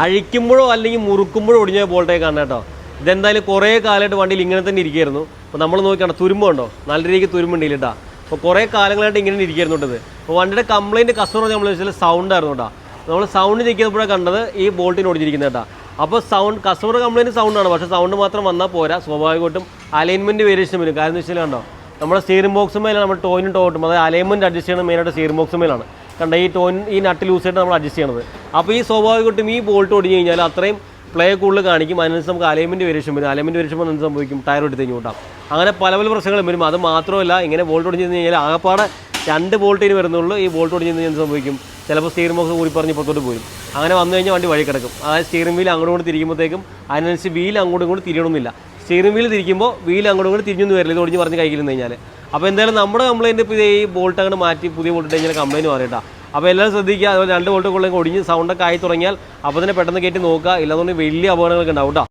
അഴിക്കുമ്പോഴോ അല്ലെങ്കിൽ മുറുക്കുമ്പോഴോ ഒടിഞ്ഞ ബോൾട്ടേ കാണണം കേട്ടോ. ഇതെന്തായാലും കുറേ കാലമായിട്ട് വണ്ടിയിൽ ഇങ്ങനെ തന്നെ ഇരിക്കുകയായിരുന്നു. അപ്പോൾ നമ്മൾ നോക്കിയാണ് തുരുമ്പുണ്ടോ, നല്ല രീതിക്ക് തുരുമ്പുണ്ടെങ്കിൽ കേട്ടോ. അപ്പോൾ കുറേ കാലങ്ങളായിട്ട് ഇങ്ങനെ ഇരിക്കുകയായിരുന്നു കേട്ടത്. അപ്പോൾ വണ്ടിയുടെ കംപ്ലയിൻറ്റ് കസ്റ്റമർ നമ്മൾ വെച്ചാൽ സൗണ്ടായിരുന്നു കേട്ടോ. നമ്മൾ സൗണ്ട് ചെക്ക് ചെയ്തപ്പോഴാണ് കണ്ടത് ഈ ബോൾട്ടിന് ഒടിഞ്ഞിരിക്കുന്നത് കേട്ടോ. അപ്പോൾ സൗണ്ട് കസ്റ്റമർ കംപ്ലയിൻറ്റ് സൗണ്ടാണ്, പക്ഷേ സൗണ്ട് മാത്രം വന്നാൽ പോരാ, സ്വാഭാവികമായിട്ടും അലൈൻമെൻറ്റ് വേരിയേഷൻ വരും. കാരണം എന്ന് വെച്ചാൽ കണ്ടോ, നമ്മുടെ സ്റ്റീറിംഗ് ബോക്സ് മേലാണ് നമ്മൾ ടോയിനും ടോട്ടും, അതായത് അലൈൻമെൻറ്റ് അഡ്ജസ്റ്റ് ചെയ്യണം മെയിനായിട്ട് സ്റ്റീറിംഗ് ബോക്സ് മേലാണ്. കണ്ട ഈ നട്ട് ലൂസ് ആയിട്ട് നമ്മൾ അഡ്ജസ്റ്റ് ചെയ്യണത്. അപ്പോൾ ഈ സ്വാഭാവികമായിട്ടും ഈ ബോൾട്ട് ഒടിഞ്ഞ് കഴിഞ്ഞാൽ അത്രയും പ്ലേ കൂടുതൽ കാണിക്കും. അതിനനുസരിച്ച് നമുക്ക് അലൈൻമെൻറ്റ് വേരിയേഷൻ വരും. അലൈൻമെൻറ്റ് വേരിയേഷൻ എന്ത് സംഭവിക്കും, ടയർ എടുത്ത് കഴിഞ്ഞ് കൂട്ടാം. അങ്ങനെ പല പല പ്രശ്നങ്ങളും വരും. അത് മാത്രമല്ല, ഇങ്ങനെ ബോൾട്ട് ഒടിഞ്ഞ് കഴിഞ്ഞാൽ ആകപ്പാടെ 2 ബോൾട്ടിന് വരുന്നുള്ളൂ. ഈ ബോൾട്ട് ഒടിഞ്ഞ് കഴിഞ്ഞാൽ എന്ത് സംഭവിക്കും, ചിലപ്പോൾ സ്റ്റീറിംഗ് ബോക്സ് കൂടി പറഞ്ഞ് ഇപ്പുറത്തോട്ട് പോരും. അങ്ങനെ വന്നു കഴിഞ്ഞാൽ വണ്ടി വഴി കിടക്കും. അതായത് സ്റ്റീറിംഗ് വീൽ അങ്ങോട്ടും കൂടി തിരിക്കുമ്പോഴത്തേക്കും അതിനനുസരിച്ച് വീൽ അങ്ങോട്ടും ഇങ്ങോട്ട് തിരിയണമെന്നില്ല. സ്റ്റീറിംഗ് വീൽ തിരിക്കുമ്പോൾ വീൽ അങ്ങോട്ടും കൂടി തിരിഞ്ഞൊന്നും വരില്ല, ഇത് ഒടിഞ്ഞ് പറഞ്ഞ് കൈക്കില്ലെന്ന് കഴിഞ്ഞാൽ. അപ്പോൾ എന്തായാലും നമ്മുടെ കംപ്ലയിൻറ്റ് ഇപ്പോൾ ഈ ബോൾട്ട് അങ്ങോട്ട് മാറ്റി പുതിയ ബോൾട്ട് കഴിഞ്ഞാൽ കംപ്ലയിൻറ്റ് മാറിയിട്ടാ. അപ്പോൾ എല്ലാവരും ശ്രദ്ധിക്കുക. അതുപോലെ 2 ബോൾട്ട് കൊള്ളെങ്കിൽ ഒടിഞ്ഞ് സൗണ്ടൊക്കെ ആയി തുടങ്ങിയാൽ അപ്പോൾ തന്നെ പെട്ടെന്ന് കയറ്റി നോക്കുക. ഇല്ലാന്നുണ്ടെങ്കിൽ വലിയ അപകടങ്ങളൊക്കെ ഉണ്ടാവും കേട്ടോ.